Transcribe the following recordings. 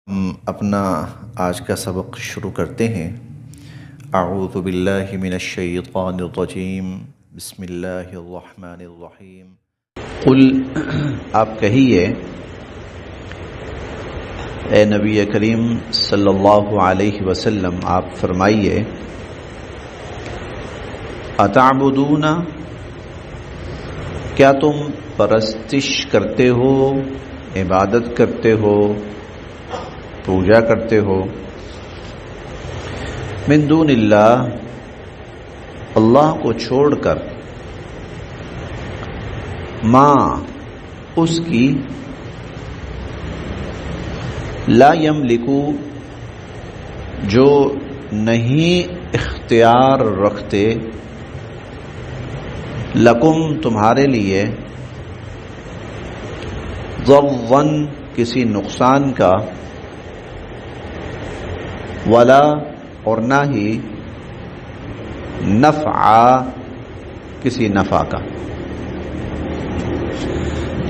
ہم اپنا آج کا سبق شروع کرتے ہیں۔ اعوذ باللہ من الشیطان الرجیم، بسم اللہ الرحمن الرحیم۔ قل، آپ کہیے اے نبی کریم صلی اللہ علیہ وسلم، آپ فرمائیے، اتعبدون، کیا تم پرستش کرتے ہو، عبادت کرتے ہو، پوجا کرتے ہو، من دون اللہ، اللہ کو چھوڑ کر، ما، اس کی، لا یملکو، جو نہیں اختیار رکھتے، لکم، تمہارے لیے، ضرًا، کسی نقصان کا، ولا، اور نہ ہی، نفع، کسی نفع کا،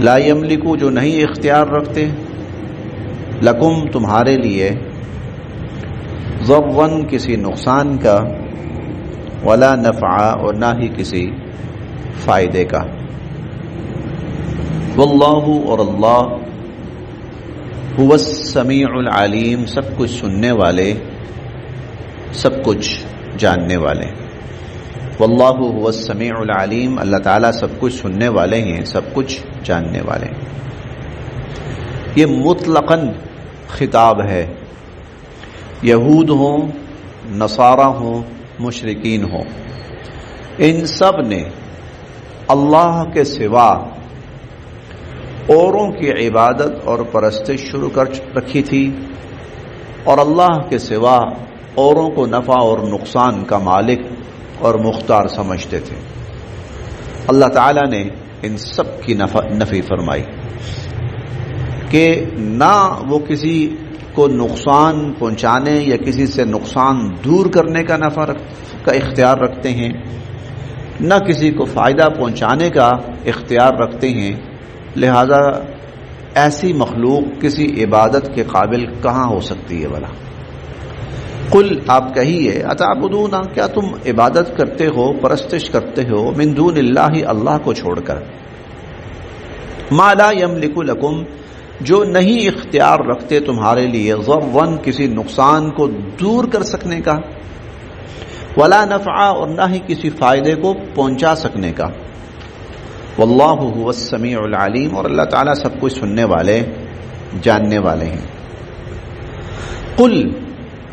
لا یملکو، جو نہیں اختیار رکھتے، لکم، تمہارے لیے، ضرًا، کسی نقصان کا، ولا نفع، اور نہ ہی کسی فائدے کا، واللہ، اور اللہ، هو السمیع العلیم، سب کچھ سننے والے، سب کچھ جاننے والے، واللہ هو السمیع العلیم، اللہ تعالیٰ سب کچھ سننے والے ہیں، سب کچھ جاننے والے ہیں۔ یہ مطلقاً خطاب ہے، یہود ہوں، نصارہ ہوں، مشرکین ہوں، ان سب نے اللہ کے سوا اوروں کی عبادت اور پرستش شروع کر رکھی تھی، اور اللہ کے سوا اوروں کو نفع اور نقصان کا مالک اور مختار سمجھتے تھے۔ اللہ تعالیٰ نے ان سب کی نفی فرمائی کہ نہ وہ کسی کو نقصان پہنچانے یا کسی سے نقصان دور کرنے کا نفع کا اختیار رکھتے ہیں، نہ کسی کو فائدہ پہنچانے کا اختیار رکھتے ہیں، لہذا ایسی مخلوق کسی عبادت کے قابل کہاں ہو سکتی ہے بھلا؟ قل، آپ کہیے، اتعبدون، کیا تم عبادت کرتے ہو، پرستش کرتے ہو، من دون اللہ، اللہ کو چھوڑ کر، ما لا یملک لکم، جو نہیں اختیار رکھتے تمہارے لیے، ضرًا، کسی نقصان کو دور کر سکنے کا، ولا نفع، اور نہ ہی کسی فائدے کو پہنچا سکنے کا، واللہ هو السمیع العلیم، اور اللہ تعالیٰ سب کچھ سننے والے، جاننے والے ہیں۔ قل،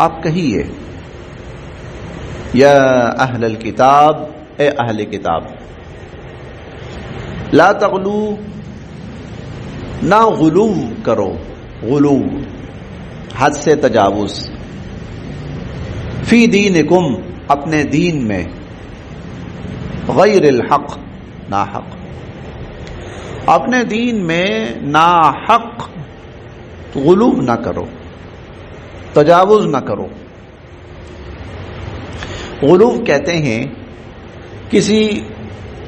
آپ کہیے، یا اہل الکتاب، اے اہل کتاب، لا تغلو، نہ غلو کرو، غلو، حد سے تجاوز، فی دینکم، اپنے دین میں، غیر الحق، ناحق، اپنے دین میں ناحق غلو نہ کرو، تجاوز نہ کرو۔ غلو کہتے ہیں کسی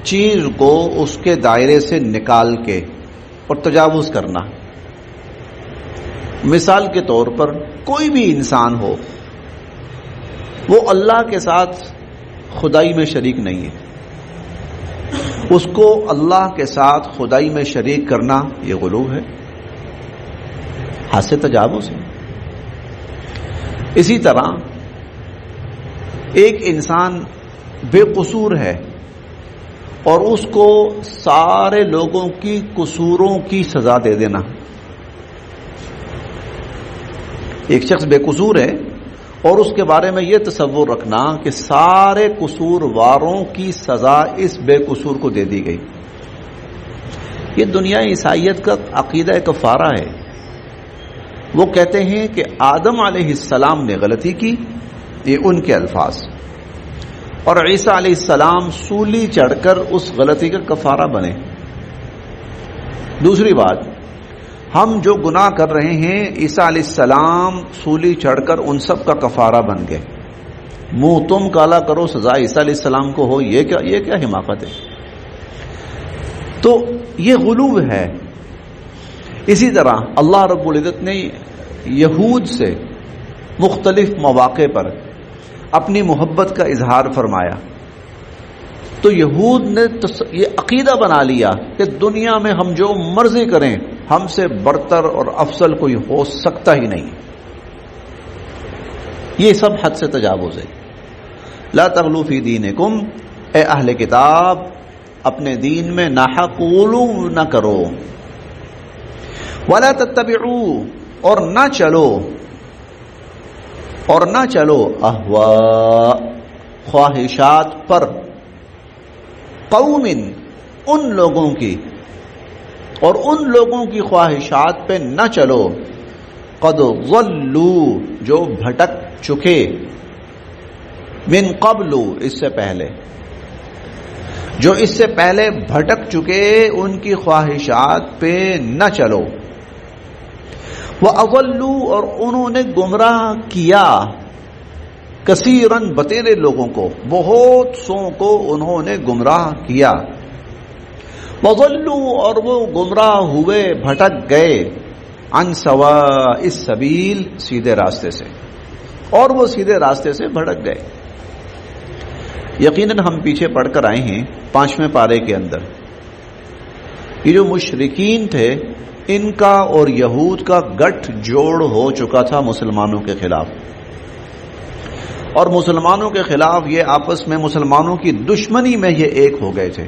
چیز کو اس کے دائرے سے نکال کے اور تجاوز کرنا۔ مثال کے طور پر کوئی بھی انسان ہو، وہ اللہ کے ساتھ خدائی میں شریک نہیں ہے، اس کو اللہ کے ساتھ خدائی میں شریک کرنا یہ غلو ہے، حد سے تجاوز ہے۔ اسی طرح ایک انسان بے قصور ہے اور اس کو سارے لوگوں کی قصوروں کی سزا دے دینا۔ ایک شخص بے قصور ہے اور اس کے بارے میں یہ تصور رکھنا کہ سارے قصور واروں کی سزا اس بے قصور کو دے دی گئی، یہ دنیا عیسائیت کا عقیدہ کفارہ ہے۔ وہ کہتے ہیں کہ آدم علیہ السلام نے غلطی کی، یہ ان کے الفاظ، اور عیسیٰ علیہ السلام سولی چڑھ کر اس غلطی کا کفارہ بنے۔ دوسری بات، ہم جو گناہ کر رہے ہیں، عیسیٰ علیہ السلام سولی چڑھ کر ان سب کا کفارہ بن گئے۔ منہ تم کالا کرو، سزا عیسیٰ علیہ السلام کو ہو، یہ کیا حماقت ہے؟ تو یہ غلو ہے۔ اسی طرح اللہ رب العزت نے یہود سے مختلف مواقع پر اپنی محبت کا اظہار فرمایا تو یہود نے یہ عقیدہ بنا لیا کہ دنیا میں ہم جو مرضی کریں ہم سے برتر اور افضل کوئی ہو سکتا ہی نہیں. یہ سب حد سے تجاوز ہے. لا تغلو فی دینکم، اے اہل کتاب اپنے دین میں ناحق غلو نہ کرو. ولا تتبعوا، اور نہ چلو اہواء، خواہشات پر، قوم، ان لوگوں کی، اور ان لوگوں کی خواہشات پہ نہ چلو، قد ضلوا، جو بھٹک چکے، من قبل، اس سے پہلے، جو اس سے پہلے بھٹک چکے ان کی خواہشات پہ نہ چلو. وَأَضَلُّوا، اور انہوں نے گمراہ کیا، کثیراً، بتیرے لوگوں کو، بہت سو کو انہوں نے گمراہ کیا. وَضَلُّوا، اور وہ گمراہ ہوئے، بھٹک گئے، عن سواء السبیل، سیدھے راستے سے، اور وہ سیدھے راستے سے بھٹک گئے. یقیناً ہم پیچھے پڑھ کر آئے ہیں 5ویں پارے کے اندر یہ جو مشرکین تھے ان کا اور یہود کا گٹھ جوڑ ہو چکا تھا مسلمانوں کے خلاف، اور مسلمانوں کے خلاف یہ آپس میں مسلمانوں کی دشمنی میں یہ ایک ہو گئے تھے.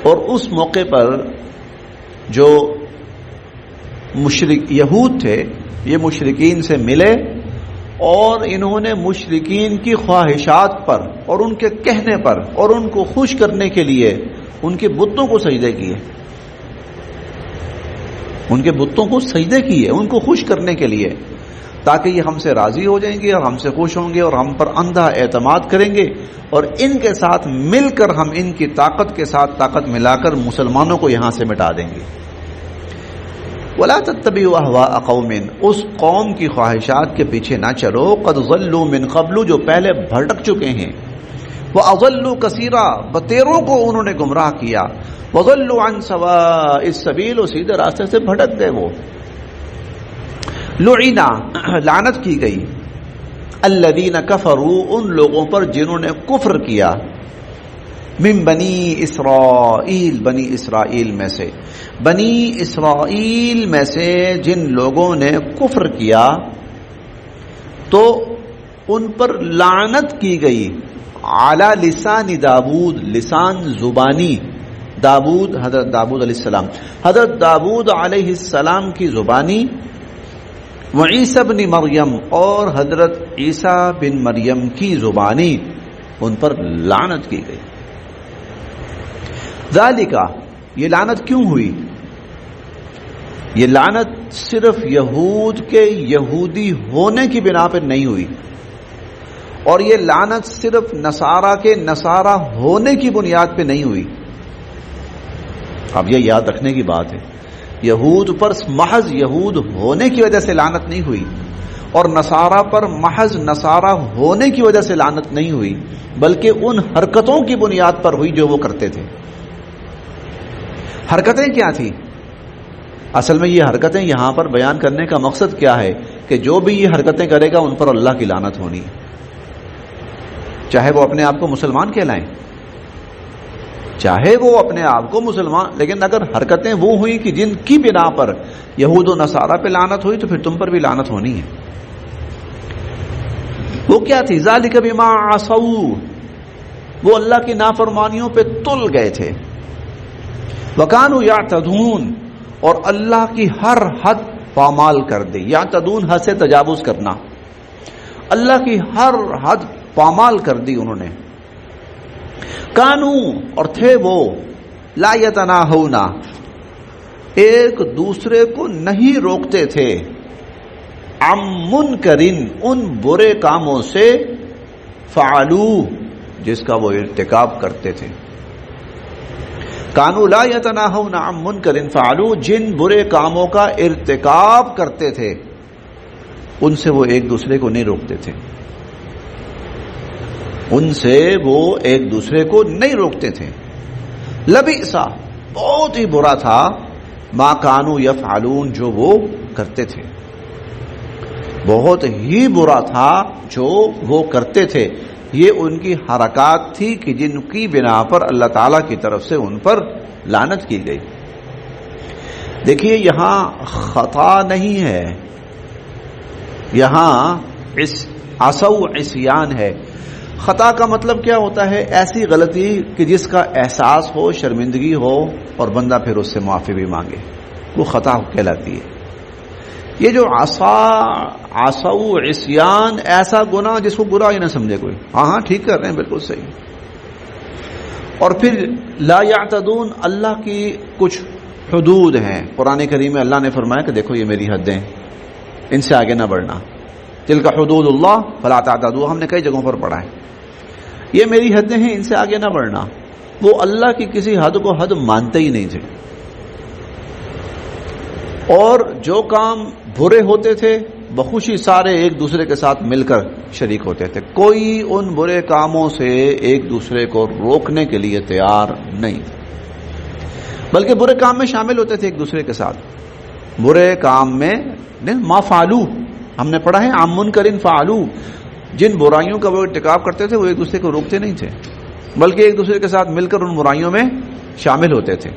اور اس موقع پر جو یہود تھے یہ مشرکین سے ملے اور انہوں نے مشرکین کی خواہشات پر اور ان کے کہنے پر اور ان کو خوش کرنے کے لیے ان کے بتوں کو سجدے کیے، ان کے بتوں کو سجدے کیے ان کو خوش کرنے کے لیے، تاکہ یہ ہم سے راضی ہو جائیں گے اور ہم سے خوش ہوں گے اور ہم پر اندھا اعتماد کریں گے، اور ان کے ساتھ مل کر ہم ان کی طاقت کے ساتھ طاقت ملا کر مسلمانوں کو یہاں سے مٹا دیں گے. ولا تتبعوا اهواء قوم، اس قوم کی خواہشات کے پیچھے نہ چلو، قد ضلوا من قبل، جو پہلے بھٹک چکے ہیں، واضلوا کثیرا، بتیروں کو انہوں نے گمراہ کیا، وضلوا عن سواء السبیل، اور سیدھے راستے سے بھٹک گئے. وہ لعنا، لعنت کی گئی، الذین کفروا، ان لوگوں پر جنہوں نے کفر کیا، من بنی اسرائیل، بنی اسرائیل میں سے، بنی اسرائیل میں سے جن لوگوں نے کفر کیا تو ان پر لعنت کی گئی، علی لسان داود، لسان زبانی داود، حضرت داود علیہ السلام، حضرت داود علیہ السلام کی زبانی، وعیسی بن مریم، اور حضرت عیسیٰ بن مریم کی زبانی، ان پر لعنت کی گئی. ذالک، یہ لعنت کیوں ہوئی؟ یہ لعنت صرف یہود کے یہودی ہونے کی بنا پر نہیں ہوئی، اور یہ لعنت صرف نصارہ کے نصارہ ہونے کی بنیاد پہ نہیں ہوئی. اب یہ یاد رکھنے کی بات ہے، یہود پر محض یہود ہونے کی وجہ سے لعنت نہیں ہوئی، اور نصارہ پر محض نصارہ ہونے کی وجہ سے لعنت نہیں ہوئی، بلکہ ان حرکتوں کی بنیاد پر ہوئی جو وہ کرتے تھے. حرکتیں کیا تھی؟ اصل میں یہ حرکتیں یہاں پر بیان کرنے کا مقصد کیا ہے کہ جو بھی یہ حرکتیں کرے گا ان پر اللہ کی لعنت ہونی ہے، چاہے وہ اپنے آپ کو مسلمان کہلائیں، چاہے وہ اپنے آپ کو مسلمان، لیکن اگر حرکتیں وہ ہوئی کہ جن کی بنا پر یہود و نصارہ پہ لعنت ہوئی تو پھر تم پر بھی لعنت ہونی ہے. وہ کیا تھی؟ ذالک بما عصوا، وہ اللہ کی نافرمانیوں پہ تل گئے تھے، وکانوا یعتدون، اور اللہ کی ہر حد پامال کر دی. یعتدون، حد سے تجاوز کرنا، اللہ کی ہر حد پامال کر دی انہوں نے. کانو، اور تھے وہ، لا یتناہون، ایک دوسرے کو نہیں روکتے تھے، عن منکر، ان برے کاموں سے، فعلوا، جس کا وہ ارتکاب کرتے تھے. کانو لا یتناہون عن منکر فعلوا، جن برے کاموں کا ارتکاب کرتے تھے ان سے وہ ایک دوسرے کو نہیں روکتے تھے، ان سے وہ ایک دوسرے کو نہیں روکتے تھے. لبئس، بہت ہی برا تھا، ما کانوا یفعلون، جو وہ کرتے تھے، بہت ہی برا تھا جو وہ کرتے تھے. یہ ان کی حرکات تھی کہ جن کی بنا پر اللہ تعالیٰ کی طرف سے ان پر لعنت کی گئی. دیکھیے یہاں خطا نہیں ہے، یہاں عصو عصیان ہے. خطا کا مطلب کیا ہوتا ہے؟ ایسی غلطی کہ جس کا احساس ہو، شرمندگی ہو اور بندہ پھر اس سے معافی بھی مانگے، وہ خطا کہلاتی ہے. یہ جو عصو عصیان، ایسا گناہ جس کو برا ہی نہ سمجھے کوئی، ہاں ٹھیک کر رہے ہیں، بالکل صحیح. اور پھر لا یعتدون، اللہ کی کچھ حدود ہیں. قرآن کریم میں اللہ نے فرمایا کہ دیکھو یہ میری حدیں، ان سے آگے نہ بڑھنا. تلک حدود اللہ فلا تعتدوها، ہم نے کئی جگہوں پر پڑھا ہے. یہ میری حدیں ہیں، ان سے آگے نہ بڑھنا. وہ اللہ کی کسی حد کو حد مانتے ہی نہیں تھے، اور جو کام برے ہوتے تھے بخوشی سارے ایک دوسرے کے ساتھ مل کر شریک ہوتے تھے. کوئی ان برے کاموں سے ایک دوسرے کو روکنے کے لیے تیار نہیں، بلکہ برے کام میں شامل ہوتے تھے ایک دوسرے کے ساتھ. برے کام میں ما فعلو، ہم نے پڑھا ہے عن منکر فعلو، جن برائیوں کا وہ ارتکاب کرتے تھے وہ ایک دوسرے کو روکتے نہیں تھے، بلکہ ایک دوسرے کے ساتھ مل کر ان برائیوں میں شامل ہوتے تھے.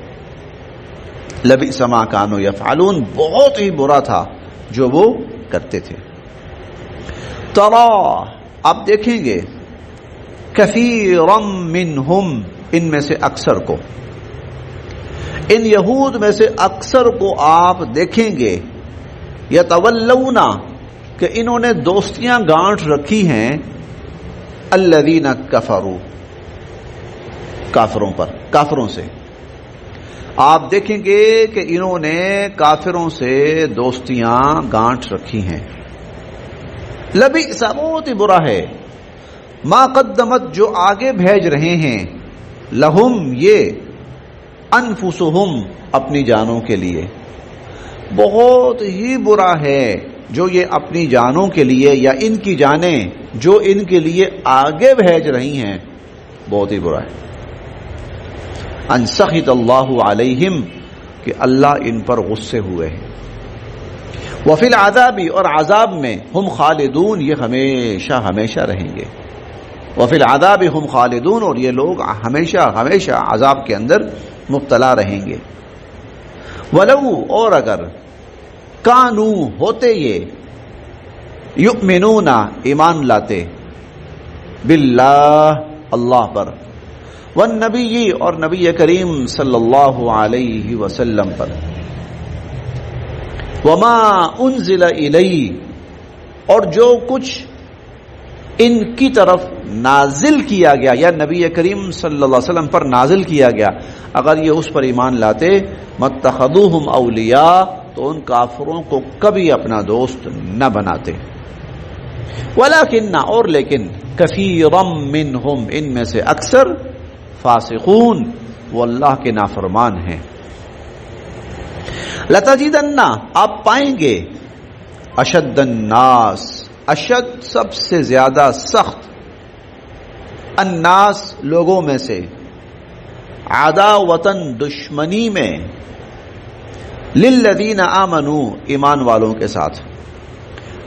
لبئس ما کانوا یفعلون، بہت ہی برا تھا جو وہ کرتے تھے. ترا، آپ دیکھیں گے، کثیرا منہم، ان میں سے اکثر کو، ان یہود میں سے اکثر کو آپ دیکھیں گے، یتولون، کہ انہوں نے دوستیاں گانٹھ رکھی ہیں، الذین کفروا، کافروں پر، کافروں سے. آپ دیکھیں گے کہ انہوں نے کافروں سے دوستیاں گانٹھ رکھی ہیں. لبئس، بہت ہی برا ہے، ما قدمت، جو آگے بھیج رہے ہیں، لہم، یہ، انفسہم، اپنی جانوں کے لیے. بہت ہی برا ہے جو یہ اپنی جانوں کے لیے، یا ان کی جانیں جو ان کے لیے آگے بھیج رہی ہیں، بہت ہی برا ہے. ان سخط اللہ علیہم، کہ اللہ ان پر غصے ہوئے ہیں. وفی العذاب، اور عذاب میں، ہم خالدون، یہ ہمیشہ ہمیشہ رہیں گے. وفی العذاب ہم خالدون، اور یہ لوگ ہمیشہ ہمیشہ عذاب کے اندر مبتلا رہیں گے. ولو، اور اگر، کانو، ہوتے یہ، یؤمنون، ایمان لاتے، باللہ، اللہ پر، والنبی، اور نبی کریم صلی اللہ علیہ وسلم پر، وما انزل الی، اور جو کچھ ان کی طرف نازل کیا گیا، یا نبی کریم صلی اللہ علیہ وسلم پر نازل کیا گیا، اگر یہ اس پر ایمان لاتے، متخذوہم اولیاء، تو ان کافروں کو کبھی اپنا دوست نہ بناتے. ولیکن، اور لیکن، کثیرا منہم، ان میں سے اکثر، فاسقون، وہ اللہ کے نافرمان ہیں. لتجدن، آپ پائیں گے، اشد الناس، اشد سب سے زیادہ سخت، الناس لوگوں میں سے، عداوتن دشمنی میں، للذین آمنوا ایمان والوں کے ساتھ،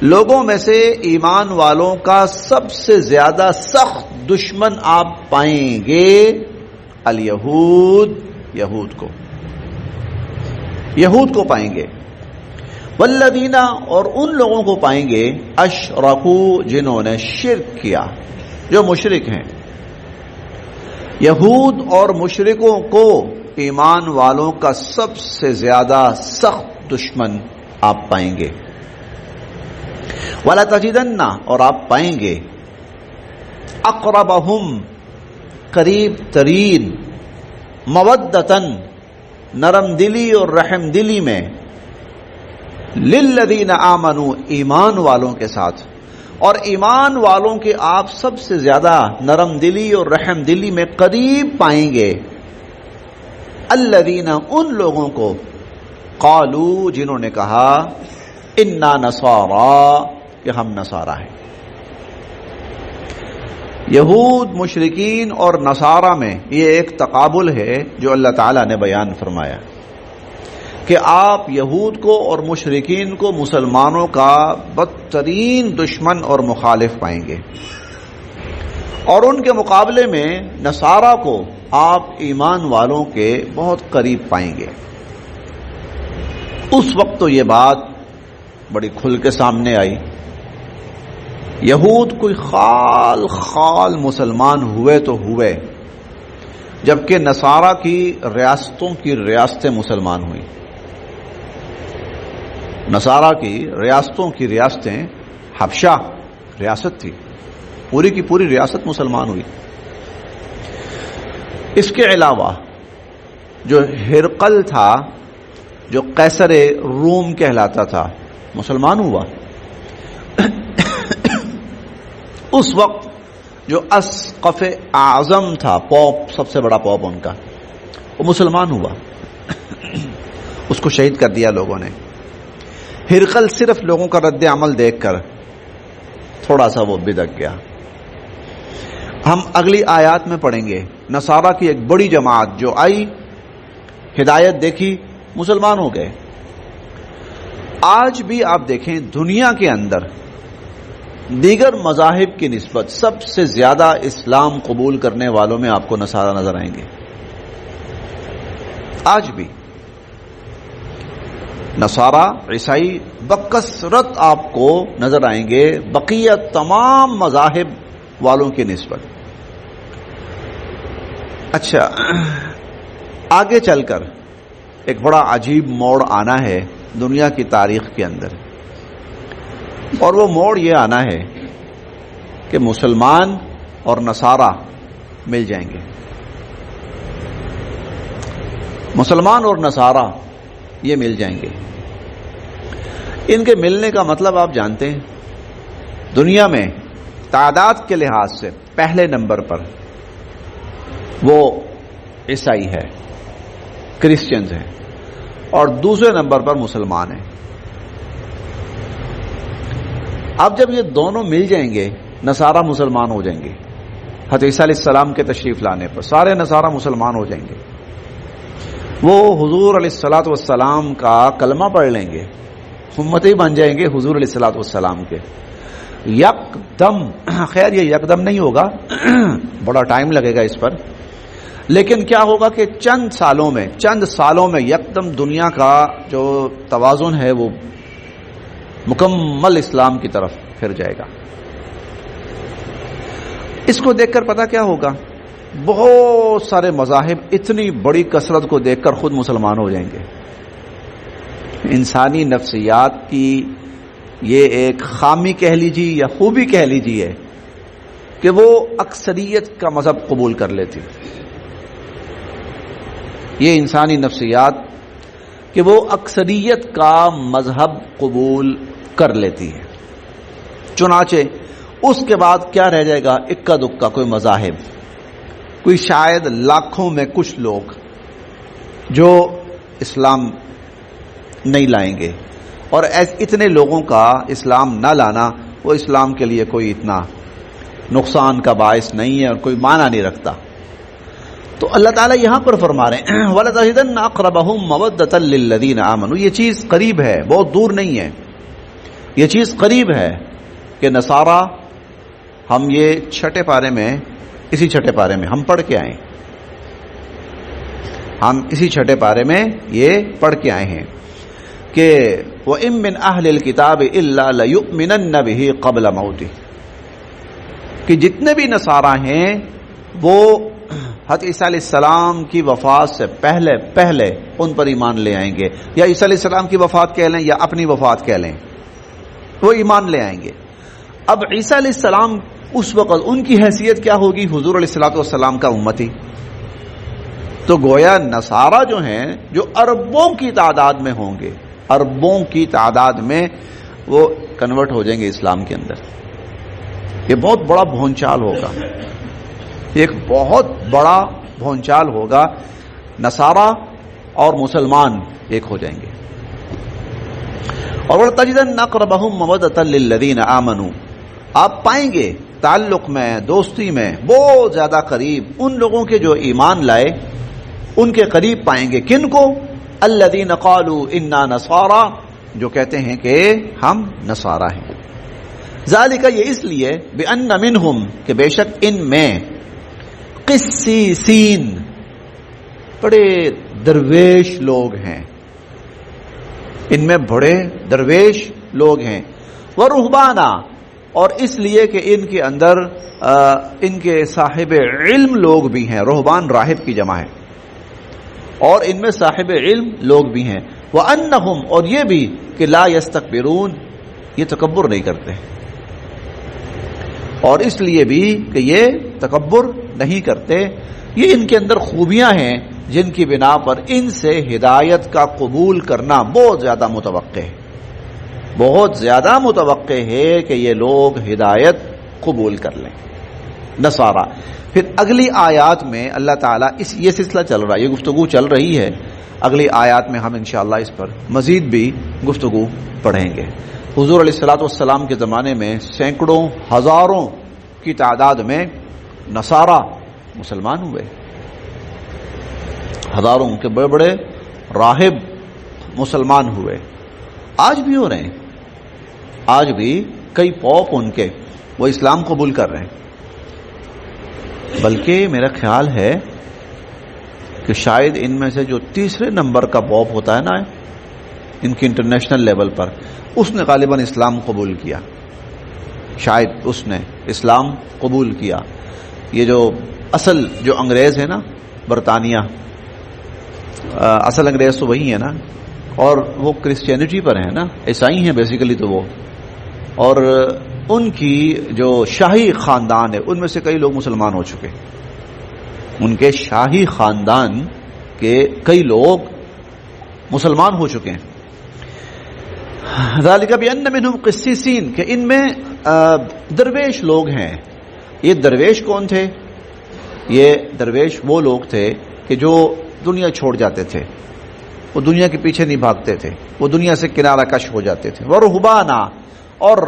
لوگوں میں سے ایمان والوں کا سب سے زیادہ سخت دشمن آپ پائیں گے، الیہود، یہود کو پائیں گے، والذین، اور ان لوگوں کو پائیں گے، اشرکوا، جنہوں نے شرک کیا، جو مشرک ہیں. یہود اور مشرکوں کو ایمان والوں کا سب سے زیادہ سخت دشمن آپ پائیں گے. وَلَتَجِدَنَّ، اور آپ پائیں گے، اقربہم، قریب ترین، مودتن، نرم دلی اور رحم دلی میں، للذین آمنوا، ایمان والوں کے ساتھ، اور ایمان والوں کے آپ سب سے زیادہ نرم دلی اور رحم دلی میں قریب پائیں گے، الذین، ان لوگوں کو، قالوا، جنہوں نے کہا، انا نصارا، کہ ہم نصارہ ہیں. یہود، مشرکین اور نصارہ میں یہ ایک تقابل ہے جو اللہ تعالیٰ نے بیان فرمایا. کہ آپ یہود کو اور مشرکین کو مسلمانوں کا بدترین دشمن اور مخالف پائیں گے، اور ان کے مقابلے میں نصارہ کو آپ ایمان والوں کے بہت قریب پائیں گے۔ اس وقت تو یہ بات بڑی کھل کے سامنے آئی۔ یہود کوئی خال خال مسلمان ہوئے تو ہوئے، جبکہ نصارہ کی ریاستوں کی ریاستیں مسلمان ہوئیں۔ نصارہ کی ریاستوں کی ریاستیں، حبشہ ریاست تھی، پوری کی پوری ریاست مسلمان ہوئی۔ اس کے علاوہ جو ہرقل تھا، جو قیصر روم کہلاتا تھا، مسلمان ہوا۔ اس وقت جو اسقف اعظم تھا، پوپ، سب سے بڑا پوپ ان کا، وہ مسلمان ہوا۔ اس کو شہید کر دیا لوگوں نے۔ ہرقل صرف لوگوں کا رد عمل دیکھ کر تھوڑا سا وہ بدک گیا۔ ہم اگلی آیات میں پڑھیں گے، نصارہ کی ایک بڑی جماعت جو آئی، ہدایت دیکھی، مسلمان ہو گئے۔ آج بھی آپ دیکھیں دنیا کے اندر دیگر مذاہب کی نسبت سب سے زیادہ اسلام قبول کرنے والوں میں آپ کو نصارہ نظر آئیں گے۔ آج بھی نصارہ، عیسائی بکثرت آپ کو نظر آئیں گے بقیہ تمام مذاہب والوں کی نسبت۔ اچھا، آگے چل کر ایک بڑا عجیب موڑ آنا ہے دنیا کی تاریخ کے اندر، اور وہ موڑ یہ آنا ہے کہ مسلمان اور نصارہ مل جائیں گے۔ مسلمان اور نصارہ یہ مل جائیں گے۔ ان کے ملنے کا مطلب آپ جانتے ہیں، دنیا میں تعداد کے لحاظ سے پہلے نمبر پر وہ عیسائی ہے، کرسچنز ہیں، اور دوسرے نمبر پر مسلمان ہیں۔ اب جب یہ دونوں مل جائیں گے، نصارہ مسلمان ہو جائیں گے۔ حضرت عیسیٰ علیہ السلام کے تشریف لانے پر سارے نصارہ مسلمان ہو جائیں گے۔ وہ حضور علیہ الصلوۃ والسلام کا کلمہ پڑھ لیں گے، امتی بن جائیں گے حضور علیہ الصلوۃ والسلام کے۔ یکدم، خیر یہ یکدم نہیں ہوگا، بڑا ٹائم لگے گا اس پر، لیکن کیا ہوگا کہ چند سالوں میں یکدم دنیا کا جو توازن ہے وہ مکمل اسلام کی طرف پھر جائے گا۔ اس کو دیکھ کر پتہ کیا ہوگا؟ بہت سارے مذاہب اتنی بڑی کثرت کو دیکھ کر خود مسلمان ہو جائیں گے۔ انسانی نفسیات کی یہ ایک خامی کہہ لیجیے یا خوبی کہہ لیجیے کہ وہ اکثریت کا مذہب قبول کر لیتی۔ یہ انسانی نفسیات کہ وہ اکثریت کا مذہب قبول کر لیتی ہے۔ چنانچہ اس کے بعد کیا رہ جائے گا؟ اکا دکا کوئی مذاہب، کوئی شاید لاکھوں میں کچھ لوگ جو اسلام نہیں لائیں گے، اور اتنے لوگوں کا اسلام نہ لانا وہ اسلام کے لیے کوئی اتنا نقصان کا باعث نہیں ہے اور کوئی معنی نہیں رکھتا۔ تو اللہ تعالیٰ یہاں پر فرما رہے ہیں وَلَتَجِدَنَّ أَقْرَبَهُم مَّوَدَّةً لِّلَّذِينَ آمَنُوا، یہ چیز قریب ہے، بہت دور نہیں ہے، یہ چیز قریب ہے کہ نصارہ، ہم یہ چھٹے پارے میں، اسی چھٹے پارے میں ہم پڑھ کے آئے، ہم اسی چھٹے پارے میں یہ پڑھ کے آئے ہیں کہ وَإِن مِّنْ أَهْلِ الْكِتَابِ إِلَّا لَيُؤْمِنَنَّ بِهِ قَبْلَ مَوْتِهِ، کہ جتنے بھی نصارہ ہیں وہ حضرت عیسیٰ علیہ السلام کی وفات سے پہلے ان پر ایمان لے آئیں گے، یا عیسیٰ علیہ السلام کی وفات کہہ لیں یا اپنی وفات کہہ لیں، وہ ایمان لے آئیں گے۔ اب عیسیٰ علیہ السلام اس وقت ان کی حیثیت کیا ہوگی؟ حضور علیہ الصلوۃ والسلام کا امتی۔ تو گویا نصارہ جو ہیں، جو اربوں کی تعداد میں ہوں گے، اربوں کی تعداد میں وہ کنورٹ ہو جائیں گے اسلام کے اندر۔ یہ بہت بڑا بھونچال ہوگا، ایک بہت بڑا بھونچال ہوگا، نصارہ اور مسلمان ایک ہو جائیں گے۔ اور وَلَتَجِدَنَّ أَقْرَبَهُم مَّوَدَّةً لِّلَّذِينَ آمَنُوا، آپ پائیں گے تعلق میں، دوستی میں بہت زیادہ قریب ان لوگوں کے جو ایمان لائے، ان کے قریب پائیں گے۔ کن کو؟ الذین قالوا انا نصارى، جو کہتے ہیں کہ ہم نصارہ ہیں. ذالک، یہ اس لیے بأن منہم، کہ بے شک ان میں قسیسین، بڑے درویش لوگ ہیں، ان میں بڑے درویش لوگ ہیں. ورہبانا، اور اس لیے کہ ان کے اندر ان کے صاحب علم لوگ بھی ہیں. رہبان راہب کی جمع ہے، اور ان میں صاحب علم لوگ بھی ہیں. وَأَنَّهُمْ، اور یہ بھی کہ لا يستكبرون، یہ تکبر نہیں کرتے، اور اس لیے بھی کہ یہ تکبر نہیں کرتے. یہ ان کے اندر خوبیاں ہیں جن کی بنا پر ان سے ہدایت کا قبول کرنا بہت زیادہ متوقع ہے. بہت زیادہ متوقع ہے کہ یہ لوگ ہدایت قبول کر لیں. نصارہ. پھر اگلی آیات میں اللہ تعالیٰ یہ سلسلہ چل رہا ہے، یہ گفتگو چل رہی ہے. اگلی آیات میں ہم انشاءاللہ اس پر مزید بھی گفتگو پڑھیں گے. حضور علیہ الصلوۃ والسلام کے زمانے میں سینکڑوں ہزاروں کی تعداد میں نصارہ مسلمان ہوئے. ہزاروں کے بڑے بڑے راہب مسلمان ہوئے. آج بھی ہو رہے ہیں، آج بھی کئی پوپ ان کے وہ اسلام قبول کر رہے ہیں. بلکہ میرا خیال ہے کہ شاید ان میں سے جو تیسرے نمبر کا پوپ ہوتا ہے نا ان کی انٹرنیشنل لیول پر، اس نے غالباً اسلام قبول کیا. شاید اس نے اسلام قبول کیا. یہ جو اصل جو انگریز ہے نا برطانیہ، اصل انگریز تو وہی ہے نا، اور وہ کرسچینٹی پر ہے نا، عیسائی ہیں بیسیکلی تو وہ. اور ان کی جو شاہی خاندان ہے ان میں سے کئی لوگ مسلمان ہو چکے. ان کے شاہی خاندان کے کئی لوگ مسلمان ہو چکے ہیں. ذالک بأن منہم قسیسین، کہ ان میں درویش لوگ ہیں. یہ درویش کون تھے؟ یہ درویش وہ لوگ تھے کہ جو دنیا چھوڑ جاتے تھے، وہ دنیا کے پیچھے نہیں بھاگتے تھے، وہ دنیا سے کنارہ کش ہو جاتے تھے. ورہبانا، اور